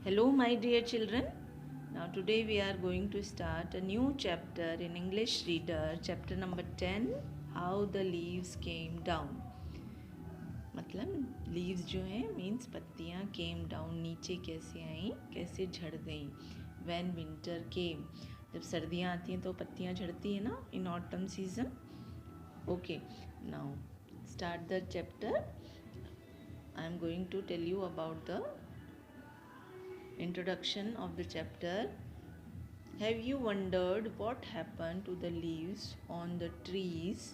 Hello, my dear children. Now, today we are going to start a new chapter in English Reader, chapter number 10 How the Leaves Came Down. मतलब leaves जो हैं means पत्तियाँ came down नीचे कैसे आई, कैसे झड़ गई. When winter केम, जब सर्दियाँ आती हैं तो पत्तियाँ झड़ती है ना, in autumn season. Okay, now start the chapter. I am going to tell you about the introduction of the chapter. Have you wondered what happened to the leaves on the trees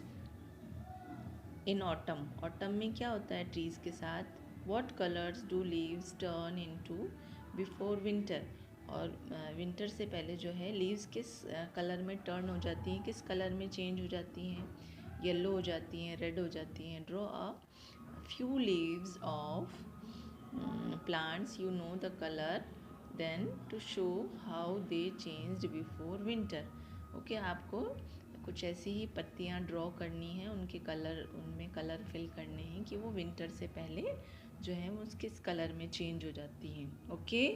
in autumn? Autumn में क्या होता है trees के साथ? What colors do leaves turn into before winter? और winter से पहले जो है लीव्स किस कलर में टर्न हो जाती हैं, किस कलर में चेंज हो जाती हैं? येलो हो जाती हैं, रेड हो जाती हैं. Draw a few leaves of plants you know the color, then to show how they changed before winter. Okay, आपको कुछ ऐसी ही पत्तियाँ ड्रॉ करनी है, उनके कलर, उनमें कलर फिल करने हैं कि वो विंटर से पहले जो है वो किस कलर में चेंज हो जाती हैं. Okay,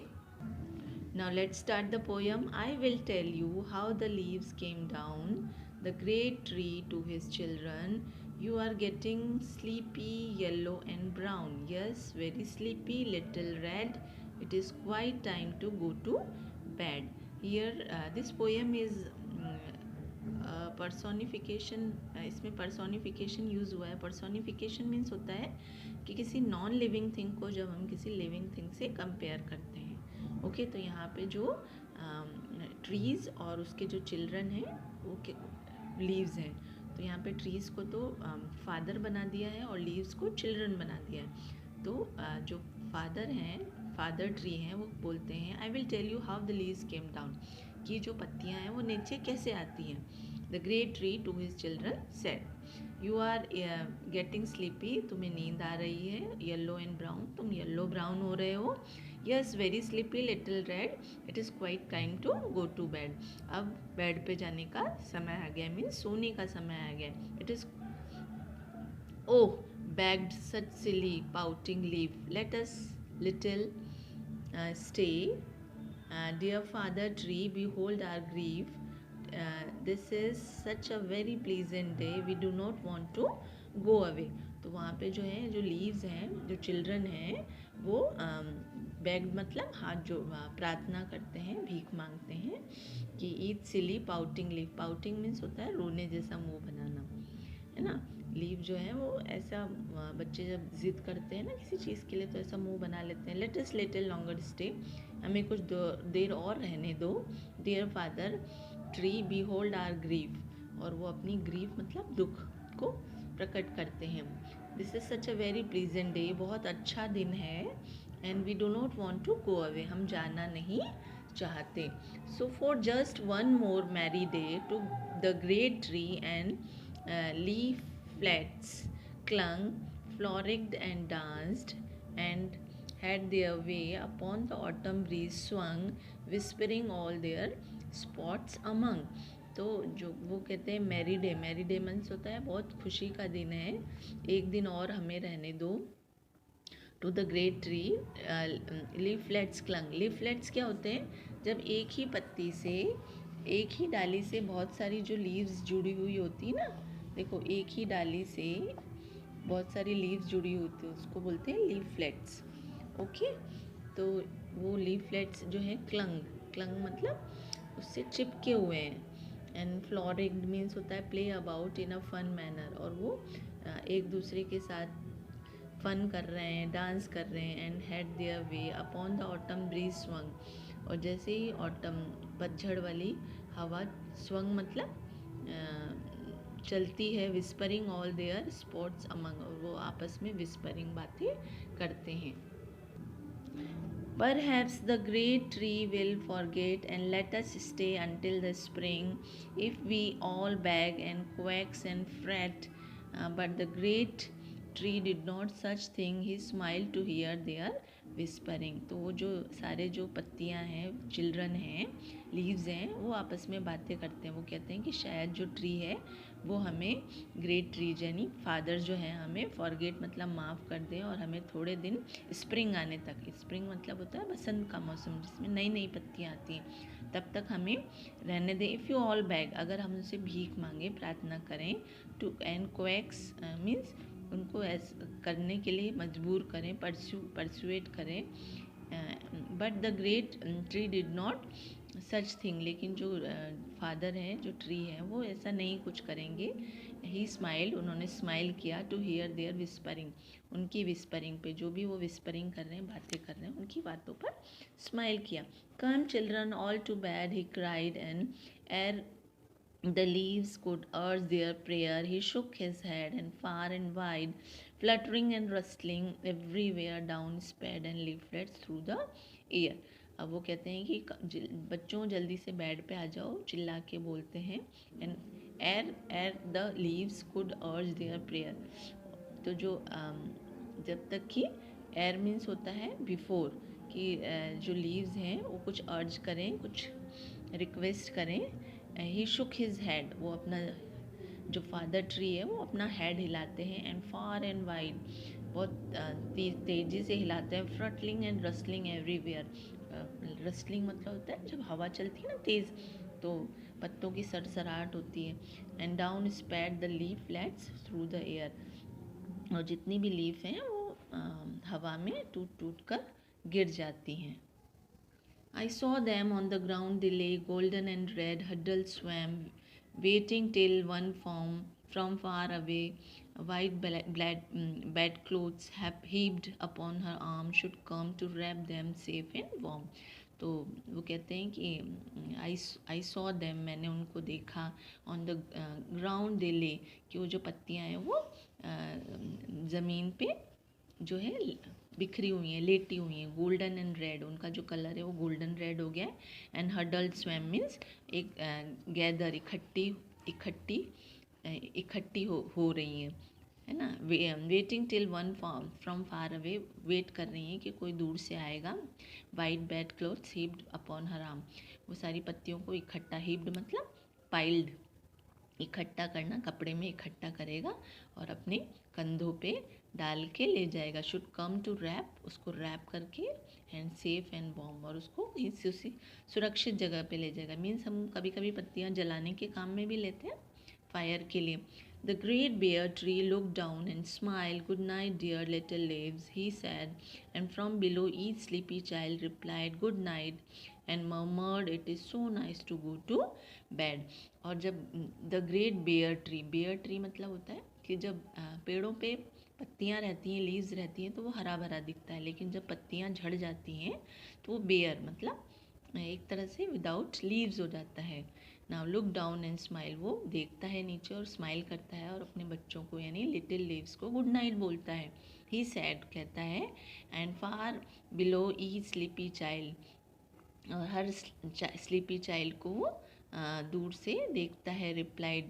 now let's start the poem. I will tell you how the leaves came down. The great tree to his children. You are getting sleepy, yellow and brown. Yes, very sleepy, little red. It is quite time to go to bed. Here, this poem is personification. इसमें personification use हुआ है. Personification means होता है कि किसी non living thing को जब हम किसी लिविंग थिंग से कंपेयर करते हैं. ओके, तो यहाँ पे जो ट्रीज़ और उसके जो चिल्ड्रन हैं वो लीव्स हैं. तो यहाँ पे ट्रीज़ को तो फादर बना दिया है और लीव्स को चिल्ड्रन बना दिया है. तो जो फादर हैं, फादर ट्री हैं, वो बोलते हैं I will tell you how the leaves came down, कि जो पत्तियाँ हैं वो नीचे कैसे आती हैं. The great tree to his children said you are getting sleepy, तुम्हें नींद आ रही है. येलो एंड ब्राउन, तुम येलो ब्राउन हो रहे हो. Yes, very sleepy, little red. It is quite time to go to bed. अब बेड पे जाने का समय आ गया, मीन्स सोने का समय आ गया. It is oh begged such silly pouting leaf, let us little stay. Dear father tree, behold our grief. This is such a very pleasant day, we do not want to go away. तो वहाँ पे जो है, जो leaves हैं, जो children हैं, वो बेग्ड मतलब हाथ जो प्रार्थना करते हैं, भीख मांगते हैं कि ईट सिली पाउटिंग लीफ. पाउटिंग मीन्स होता है रोने जैसा मुंह बनाना, है ना. लीव जो है वो ऐसा, बच्चे जब जिद करते हैं ना किसी चीज़ के लिए तो ऐसा मुंह बना लेते हैं. Let us little longer stay, हमें कुछ देर और रहने दो. Dear father tree, behold our grief. और वो अपनी ग्रीफ मतलब दुख को प्रकट करते हैं. This is such a very pleasant day, बहुत अच्छा दिन है. And we do not want to go away, हम जाना नहीं चाहते. So for just one more merry day to the great tree and leaflets clung, frolicked and danced, and had their way upon the autumn breeze swung, whispering all their spots among. तो जो वो कहते हैं merry day, merry day means होता है बहुत खुशी का दिन है, एक दिन और हमें रहने दो. To the great tree leaflets clung. Leaflets क्या होते हैं? जब एक ही पत्ती से, एक ही डाली से बहुत सारी जो लीव्स जुड़ी हुई होती है ना, देखो एक ही डाली से बहुत सारी लीव्स जुड़ी होती है, उसको बोलते हैं लीफलेट्स. ओके, तो वो लीफलेट्स जो है क्लंग, क्लंग मतलब उससे चिपके हुए हैं. एंड फ्लोरिक्ड मीन्स होता है play about in a fun manner, और वो एक दूसरे के साथ फन कर रहे हैं, डांस कर रहे हैं. And had their way upon the autumn breeze swung. और जैसे ही ऑटम पतझड़ वाली हवा, स्वंग मतलब चलती है, whispering all their sports among, और वो आपस में विस्परिंग बातें करते हैं. Perhaps the great tree will forget and let us stay until the spring if we all beg and quacks and fret. But the great tree did not such thing. He smiled to hear their whispering. तो वो जो सारे जो पत्तियां हैं, children हैं, leaves हैं, वो आपस में बातें करते हैं। वो कहते हैं कि शायद जो ट्री है वो हमें, ग्रेट ट्री यानी फादर जो है, हमें फॉरगेट मतलब माफ़ कर दें और हमें थोड़े दिन स्प्रिंग आने तक, स्प्रिंग मतलब होता है बसंत का मौसम जिसमें नई नई पत्तियाँ आती हैं, तब तक हमें रहने दें। इफ़ यू ऑल बैग, अगर हम उनसे भीख मांगे, प्रार्थना करें, टू एंड कोएक्स मीन्स उनको करने के लिए मजबूर करें, परसुएट करें। But the great tree did not such thing, लेकिन जो फादर हैं, जो ट्री है, वो ऐसा नहीं कुछ करेंगे। ही स्माइल्ड, उन्होंने स्माइल किया, टू हियर देयर विस्परिंग, उनकी विस्परिंग पे, जो भी वो विस्परिंग कर रहे हैं, बातें कर रहे हैं, उनकी बातों पर स्माइल किया। Come children all to bed, he cried, and er the leaves could urge their prayer, he shook his head, and far and wide, fluttering and rustling everywhere, down sped and leaflets through the air. अब वो कहते हैं कि बच्चों जल्दी से bed पे आ जाओ, चिल्ला के बोलते हैं। एंड एर द लीव्स कुड अर्ज देयर प्रेयर, तो जो जब तक कि एर मीन्स होता है बिफोर, कि जो लीव्स हैं वो कुछ अर्ज करें, कुछ रिक्वेस्ट करें। ही शुक हिज हेड, वो अपना जो फादर ट्री है वो अपना हेड हिलाते हैं। एंड फार एंड वाइड, बहुत तेज़ी से हिलाते हैं। फ्रटलिंग एंड रस्लिंग एवरीवेयर, रस्लिंग मतलब होता है जब हवा चलती है ना तेज़, तो पत्तों की सरसराहट होती है। And down sped the leaf flats through the air, और जितनी भी लीफ हैं वो हवा में टूट टूट कर गिर जाती हैं। I saw them on the ground, they lay golden and red, huddled swam, waiting till one from far away, white bedclothes heaped upon her arm should come to wrap them safe and warm. तो वो कहते हैं कि I saw them, मैंने उनको देखा, on the ground दे ले, कि वो जो पत्तियाँ हैं वो ज़मीन पे जो है बिखरी हुई हैं, लेटी हुई हैं। गोल्डन एंड रेड, उनका जो कलर है वो गोल्डन रेड हो गया है। एंड हडल्ड स्वैम मीन्स एक गैदर, इकट्ठी हो रही हैं, है ना। Waiting till one from far away, wait कर रही हैं कि कोई दूर से आएगा। White bedclothes heaped upon her arm, वो सारी पत्तियों को इकट्ठा, हीप्ड मतलब पाइल्ड, इकट्ठा करना, कपड़े में इकट्ठा करेगा और अपने कंधों पे डाल के ले जाएगा। शुड कम टू रैप, उसको रैप करके, एंड सेफ एंड वार्म, और उसको उसी सुरक्षित जगह पे ले जाएगा। मीन्स हम कभी कभी पत्तियाँ जलाने के काम में भी लेते हैं, फायर के लिए। The great bare tree look down and smile, good night dear little leaves, he said, and from below each sleepy child replied good night and murmured it is so nice to go to bed. और जब the great bare tree मतलब होता है कि जब पेड़ों पे पत्तियाँ रहती हैं, लीव्स रहती हैं, तो वो हरा भरा दिखता है, लेकिन जब पत्तियाँ झड़ जाती हैं तो वो बेयर मतलब एक तरह से विदाउट लीव्स हो जाता है। Now look down and smile, वो देखता है नीचे और स्माइल करता है और अपने बच्चों को यानी लिटिल लीव्स को गुड नाइट बोलता है। ही सैड कहता है, and far below each sleepy child, और हर स्लीपी चाइल्ड को वो दूर से देखता है। रिप्लाइड,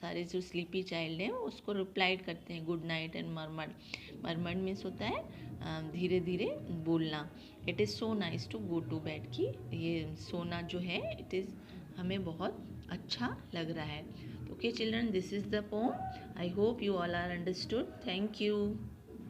सारे जो स्लीपी चाइल्ड हैं उसको रिप्लाइड करते हैं good night and murmured means होता है धीरे धीरे बोलना। It is so nice to go to bed, की ये सोना जो है इट इज़ हमें बहुत अच्छा लग रहा है। Okay children, this is the poem. I hope you all are understood. Thank you.